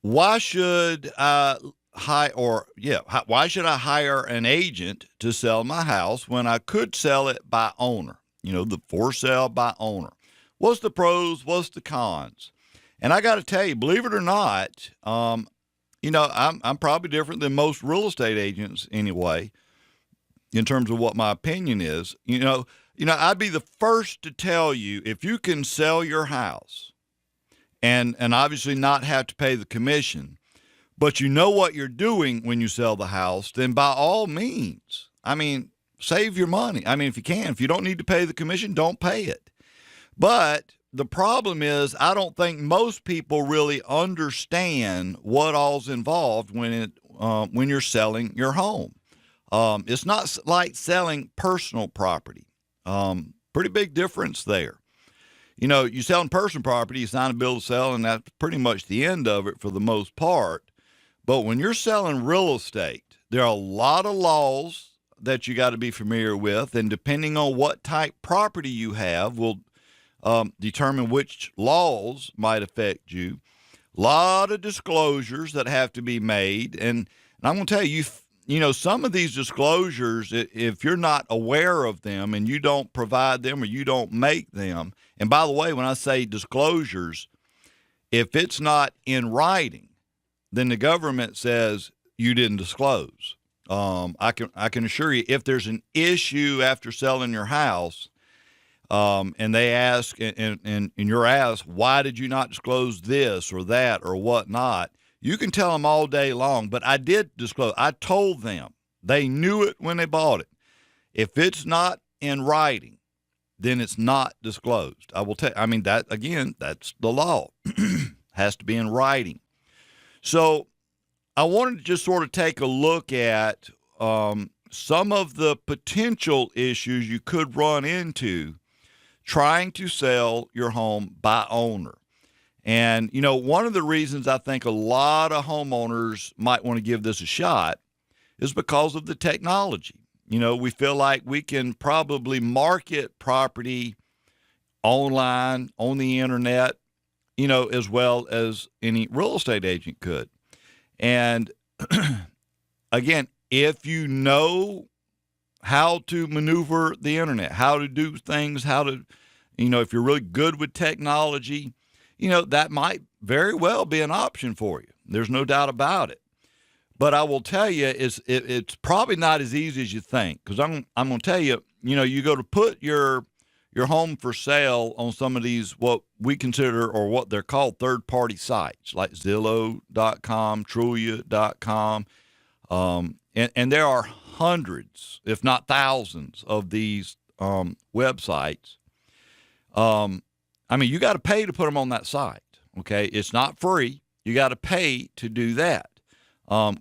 why should I why should I hire an agent to sell my house when I could sell it by owner? The for sale by owner. What's the pros? What's the cons? And I got to tell you, believe it or not, I'm probably different than most real estate agents anyway, in terms of what my opinion is. I'd be the first to tell you, if you can sell your house and obviously not have to pay the commission, but you know what you're doing when you sell the house, then by all means, save your money. If you can. If you don't need to pay the commission, don't pay it. But the problem is, I don't think most people really understand what all's involved when you're selling your home. It's not like selling personal property. Pretty big difference there. You selling personal property, you sign a bill to sell, and that's pretty much the end of it for the most part. But when you're selling real estate, there are a lot of laws that you got to be familiar with, and depending on what type property you have will determine which laws might affect you. A lot of disclosures that have to be made, and I'm going to tell you, some of these disclosures, if you're not aware of them and you don't provide them or you don't make them, and by the way, when I say disclosures, if it's not in writing, then the government says you didn't disclose. I can assure you, if there's an issue after selling your house, and they ask, and you're asked, why did you not disclose this or that or whatnot? You can tell them all day long, but I did disclose. I told them. They knew it when they bought it. If it's not in writing, then it's not disclosed. I will tell. That again, that's the law. Has to be in writing. So I wanted to just sort of take a look at some of the potential issues you could run into trying to sell your home by owner. And, one of the reasons I think a lot of homeowners might want to give this a shot is because of the technology. We feel like we can probably market property online, on the internet, as well as any real estate agent could. And again, if you know how to maneuver the internet, how to do things, if you're really good with technology, that might very well be an option for you. There's no doubt about it. But I will tell you, it's probably not as easy as you think, because I'm going to tell you, you go to put your home for sale on some of these, what we consider, or what they're called, third-party sites, like Zillow.com, Trulia.com, and there are hundreds, if not thousands, of these websites. You got to pay to put them on that site, okay? It's not free. You got to pay to do that.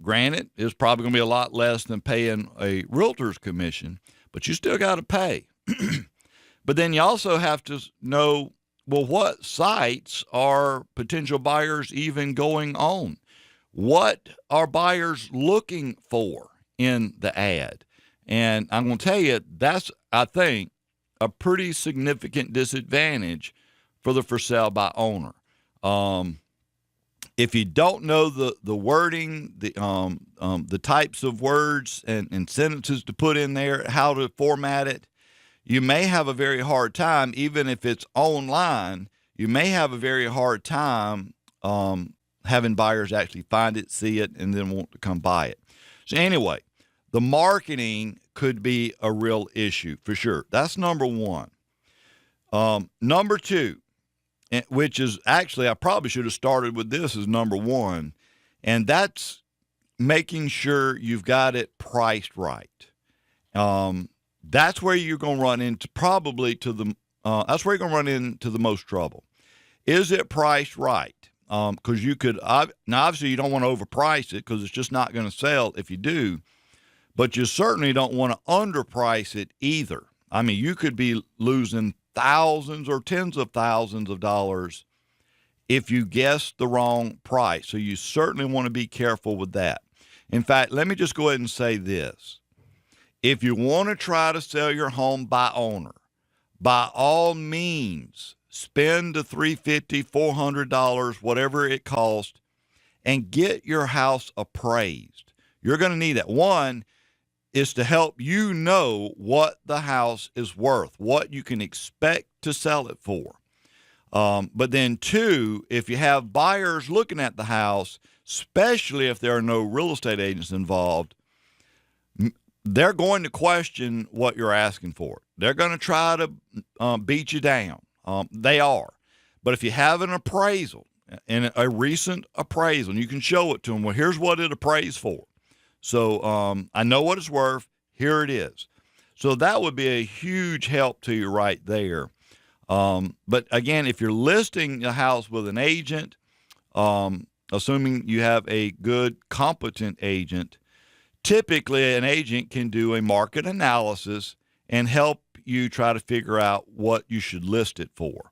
Granted, it's probably going to be a lot less than paying a realtor's commission, but you still got to pay. But then you also have to know, well, what sites are potential buyers even going on? What are buyers looking for in the ad? And I'm going to tell you, that's, I think, a pretty significant disadvantage for the for sale by owner. If you don't know the wording, the types of words and sentences to put in there, how to format it, you may have a very hard time. Even if it's online, you may have a very hard time having buyers actually find it, see it, and then want to come buy it. So anyway, the marketing could be a real issue for sure. That's number one. Number two, which is actually, I probably should have started with this as number one, and that's making sure you've got it priced right. That's where you're going to run into that's where you're going to run into the most trouble. Is it priced right? Because you could, now obviously you don't want to overprice it because it's just not going to sell if you do, but you certainly don't want to underprice it either. You could be losing thousands or tens of thousands of dollars if you guess the wrong price. So you certainly want to be careful with that. In fact, let me just go ahead and say this. If you want to try to sell your home by owner, by all means, spend the $350, $400, whatever it costs, and get your house appraised. You're going to need that. One is to help you know what the house is worth, what you can expect to sell it for. But then two, if you have buyers looking at the house, especially if there are no real estate agents involved, they're going to question what you're asking for. They're going to try to beat you down. They are. But if you have an appraisal, and a recent appraisal, and you can show it to them, well, here's what it appraised for. So I know what it's worth. Here it is. So that would be a huge help to you right there. But again, if you're listing a house with an agent, assuming you have a good, competent agent, typically an agent can do a market analysis and help you try to figure out what you should list it for.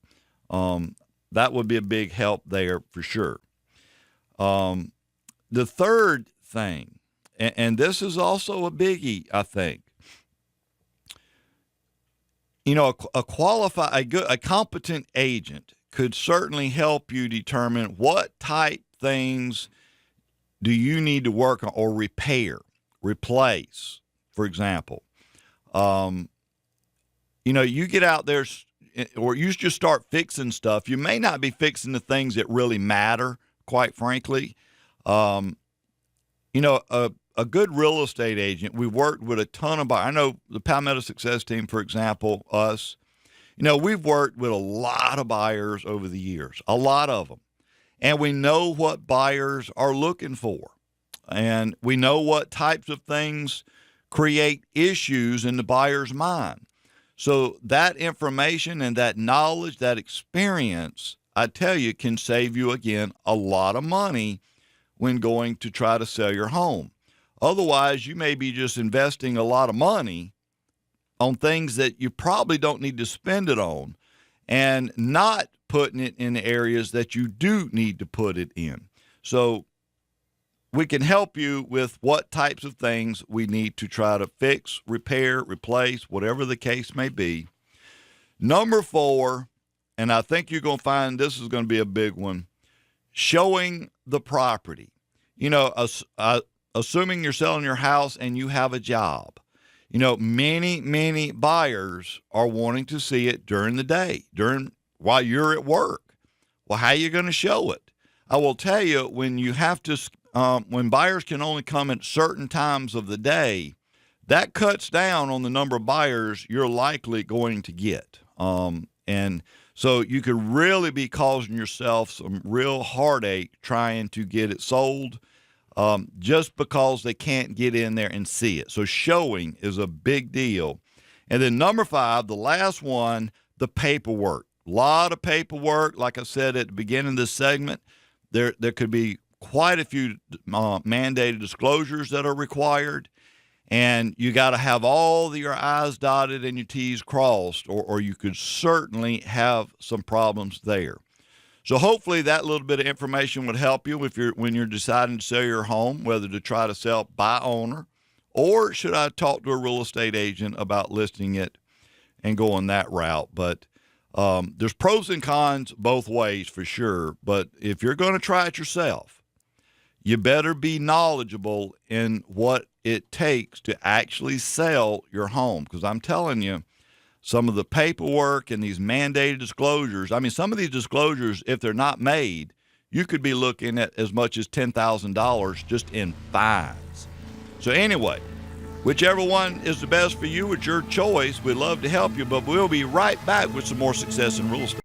That would be a big help there for sure. The third thing, and this is also a biggie, I think. You know, a competent agent could certainly help you determine what type things do you need to work on or repair, replace, for example. You know, you get out there or you just start fixing stuff. You may not be fixing the things that really matter, quite frankly. You know, a good real estate agent, we've worked with a ton of buyers. I know the Palmetto Success Team, for example, us, you know, we've worked with a lot of buyers over the years, a lot of them. And we know what buyers are looking for. And we know what types of things create issues in the buyer's mind. So that information and that knowledge, that experience, I tell you, can save you, again, a lot of money when going to try to sell your home. Otherwise, you may be just investing a lot of money on things that you probably don't need to spend it on and not putting it in the areas that you do need to put it in. So we can help you with what types of things we need to try to fix, repair, replace, whatever the case may be. Number 4, and I think you're going to find this is going to be a big one, showing the property. You know, assuming you're selling your house and you have a job, you know, many buyers are wanting to see it during the day, while you're at work. Well, how are you going to show it? I will tell you, when you have to, when buyers can only come at certain times of the day, that cuts down on the number of buyers you're likely going to get. And so you could really be causing yourself some real heartache trying to get it sold, just because they can't get in there and see it. So showing is a big deal. And then number 5, the last one, the paperwork. A lot of paperwork. Like I said at the beginning of this segment, there could be quite a few mandated disclosures that are required. And you got to have all your I's dotted and your T's crossed, or you could certainly have some problems there. So hopefully that little bit of information would help you when you're deciding to sell your home, whether to try to sell by owner, or should I talk to a real estate agent about listing it and going that route. But there's pros and cons both ways for sure. But if you're going to try it yourself, you better be knowledgeable in what it takes to actually sell your home. Because I'm telling you, some of the paperwork and these mandated disclosures, I mean, some of these disclosures, if they're not made, you could be looking at as much as $10,000 just in fines. So anyway, whichever one is the best for you, it's your choice. We'd love to help you, but we'll be right back with some more Success in Real Estate.